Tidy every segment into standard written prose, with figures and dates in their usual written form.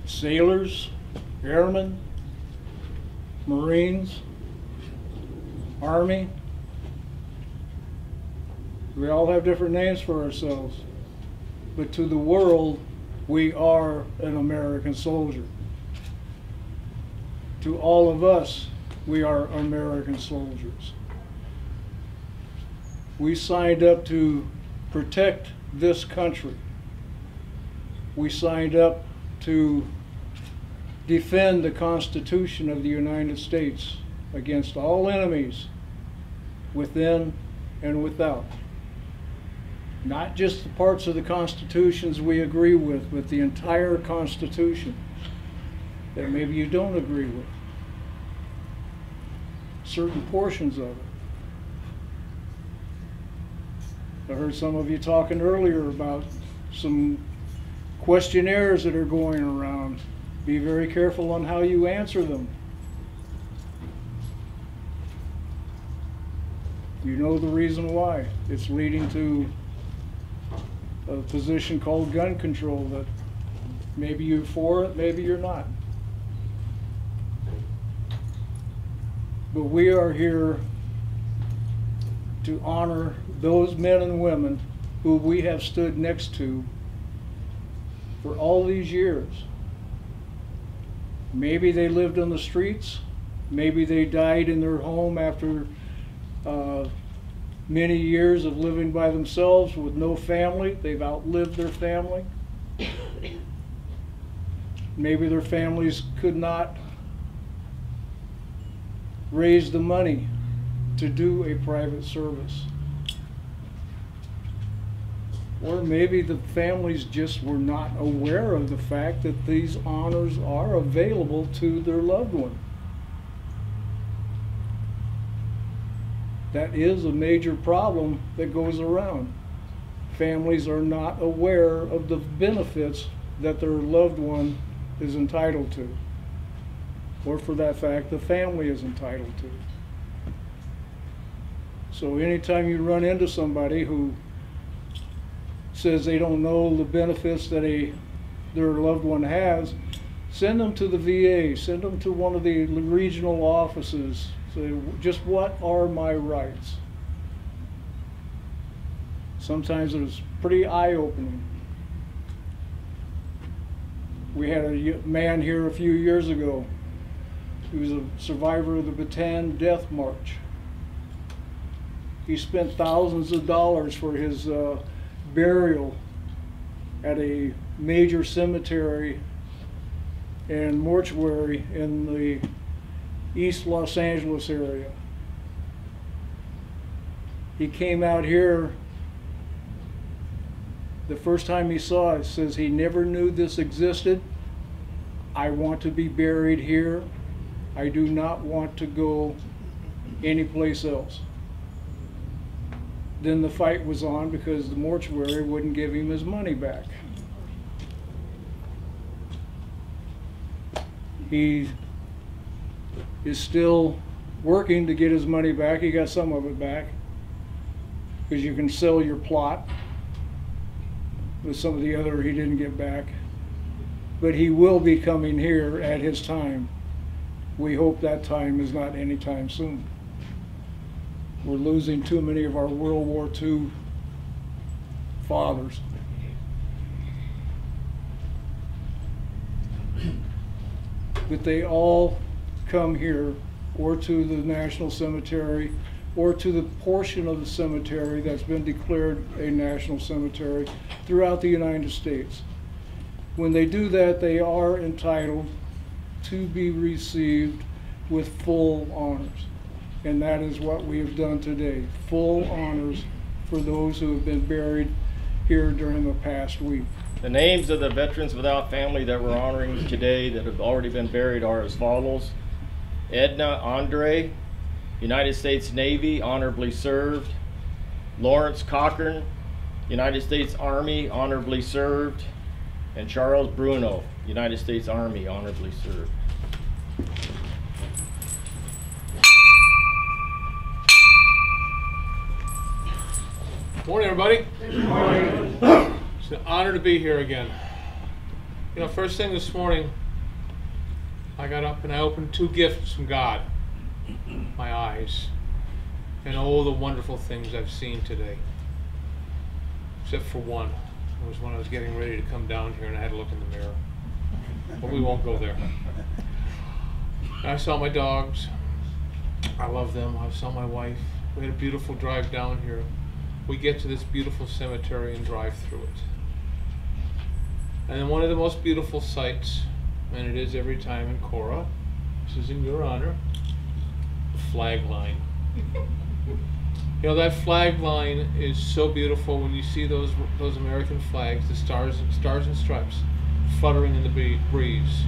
Sailors, airmen, Marines, Army. We all have different names for ourselves, but to the world, we are an American soldier. To all of us, we are American soldiers. We signed up to protect this country. We signed up to defend the Constitution of the United States against all enemies, within and without. Not just the parts of the Constitutions we agree with, but the entire Constitution that maybe you don't agree with. Certain portions of it. I heard some of you talking earlier about some questionnaires that are going around. Be very careful on how you answer them. You know the reason why. It's leading to a position called gun control that maybe you're for it, maybe you're not. But we are here to honor those men and women who we have stood next to for all these years. Maybe they lived on the streets, maybe they died in their home after many years of living by themselves with no family. They've outlived their family. Maybe their families could not raise the money to do a private service. Or maybe the families just were not aware of the fact that these honors are available to their loved one. That is a major problem that goes around. Families are not aware of the benefits that their loved one is entitled to. or for that fact, the family is entitled to. So anytime you run into somebody who says they don't know the benefits that their loved one has, send them to the VA, send them to one of the regional offices. Say, just what are my rights? Sometimes it's pretty eye-opening. We had a man here a few years ago. He was a survivor of the Bataan Death March. He spent thousands of dollars for his burial at a major cemetery and mortuary in the East Los Angeles area. He came out here, the first time he saw it, says he never knew this existed. I want to be buried here. I do not want to go anyplace else. Then the fight was on because the mortuary wouldn't give him his money back. He is still working to get his money back. He got some of it back because you can sell your plot. With some of the other he didn't get back. But he will be coming here at his time. We hope that time is not anytime soon. We're losing too many of our World War II fathers. But they all come here, or to the National Cemetery, or to the portion of the cemetery that's been declared a national cemetery throughout the United States. When they do that, they are entitled to be received with full honors. And that is what we have done today. Full honors for those who have been buried here during the past week. The names of the veterans without family that we're honoring today that have already been buried are as follows: Edna Andre, United States Navy, honorably served. Lawrence Cochran, United States Army, honorably served. And Charles Bruno, United States Army, honorably served. Morning, everybody. Good morning. It's an honor to be here again. You know, first thing this morning, I got up and I opened two gifts from God, my eyes, and all the wonderful things I've seen today. Except for one. It was when I was getting ready to come down here and I had to look in the mirror. But we won't go there. And I saw my dogs. I love them. I saw my wife. We had a beautiful drive down here. We get to this beautiful cemetery and drive through it. And then one of the most beautiful sights, and it is every time in Cora, this is in your honor, the flag line. You know, that flag line is so beautiful when you see those American flags, the stars and stripes, fluttering in the breeze.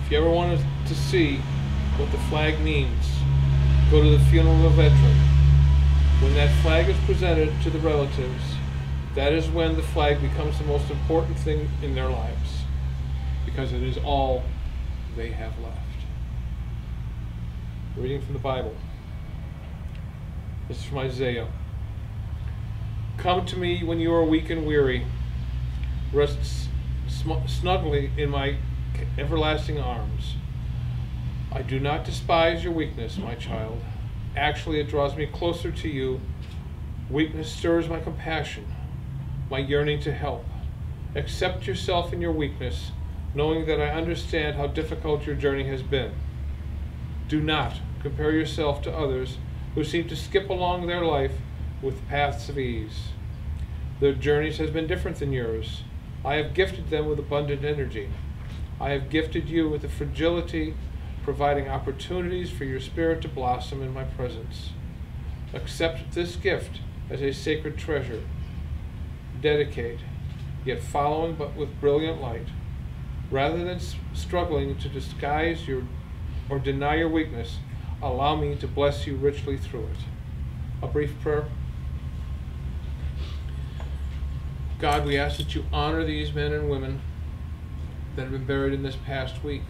If you ever wanted to see what the flag means, go to the funeral of a veteran. When that flag is presented to the relatives, that is when the flag becomes the most important thing in their lives, because it is all they have left. Reading from the Bible. This is from Isaiah. Come to me when you are weak and weary. Rest snugly in my everlasting arms. I do not despise your weakness, my child. Actually, it draws me closer to you. Weakness stirs my compassion, my yearning to help. Accept yourself in your weakness, knowing that I understand how difficult your journey has been. Do not compare yourself to others who seem to skip along their life with paths of ease. Their journeys has been different than yours. I have gifted them with abundant energy. I have gifted you with the fragility, providing opportunities for your spirit to blossom in my presence. Accept this gift as a sacred treasure. Dedicate, yet following but with brilliant light. Rather than struggling to disguise your or deny your weakness, allow me to bless you richly through it. A brief prayer. God, we ask that you honor these men and women that have been buried in this past week.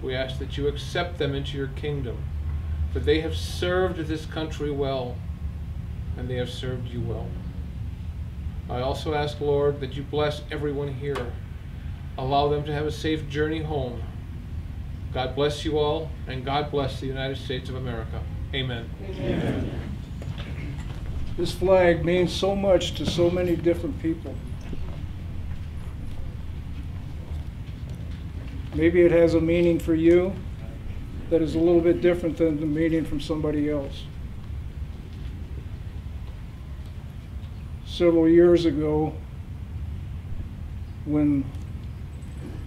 We ask that you accept them into your kingdom, for they have served this country well, and they have served you well. I also ask, Lord, that you bless everyone here. Allow them to have a safe journey home. God bless you all, and God bless the United States of America. Amen. Amen. This flag means so much to so many different people. Maybe it has a meaning for you that is a little bit different than the meaning from somebody else. Several years ago, when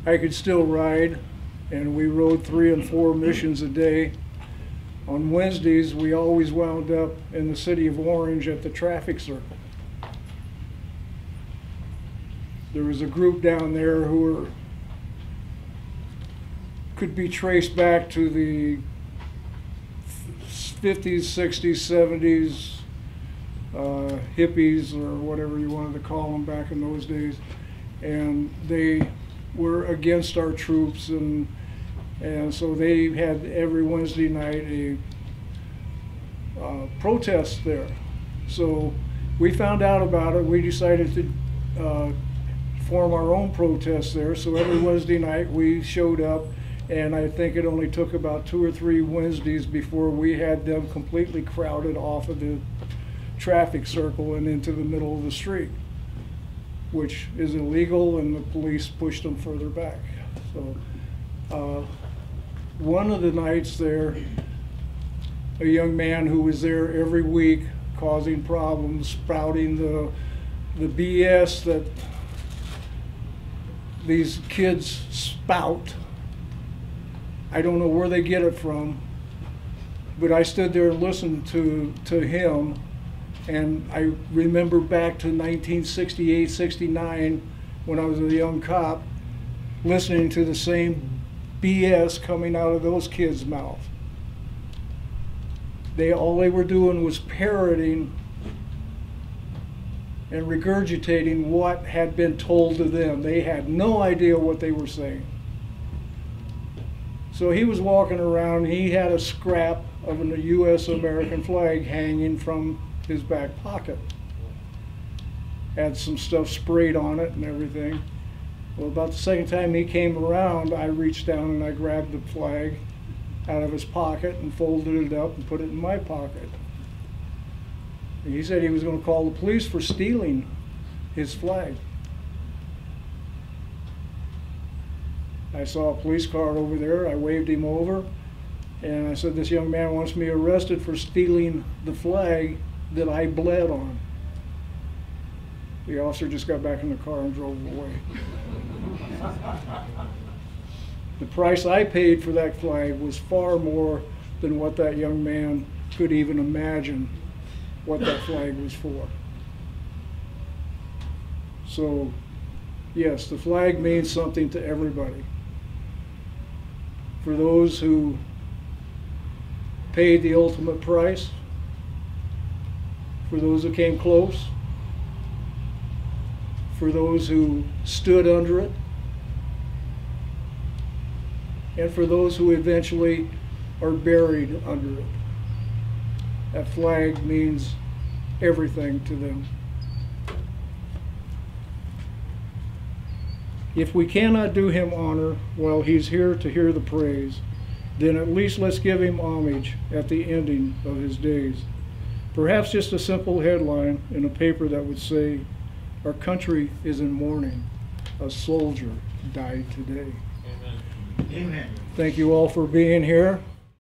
I could still ride, and we rode 3 and 4 missions a day, on Wednesdays we always wound up in the city of Orange at the traffic circle. There was a group down there who could be traced back to the 50s, 60s, 70s, hippies, or whatever you wanted to call them back in those days. And they were against our troops, and so they had every Wednesday night a protest there. So we found out about it. We decided to form our own protest there. So every Wednesday night we showed up, and I think it only took about 2 or 3 Wednesdays before we had them completely crowded off of the traffic circle and into the middle of the street, which is illegal, and the police pushed them further back. So one of the nights there, a young man who was there every week causing problems, spouting the BS that these kids spout. I don't know where they get it from, but I stood there and listened to him, and I remember back to 1968, 69, when I was a young cop, listening to the same BS coming out of those kids' mouths. All they were doing was parroting and regurgitating what had been told to them. They had no idea what they were saying. So he was walking around, he had a scrap of a U.S. American flag hanging from his back pocket. Had some stuff sprayed on it and everything. Well, about the second time he came around, I reached down and I grabbed the flag out of his pocket and folded it up and put it in my pocket. And he said he was going to call the police for stealing his flag. I saw a police car over there. I waved him over, and I said, "This young man wants me arrested for stealing the flag that I bled on." The officer just got back in the car and drove away. The price I paid for that flag was far more than what that young man could even imagine what that flag was for. So, yes, the flag means something to everybody. For those who paid the ultimate price, for those who came close, for those who stood under it, and for those who eventually are buried under it. That flag means everything to them. If we cannot do him honor while he's here to hear the praise, then at least let's give him homage at the ending of his days. Perhaps just a simple headline in a paper that would say, "Our country is in mourning. A soldier died today." Amen. Amen. Thank you all for being here.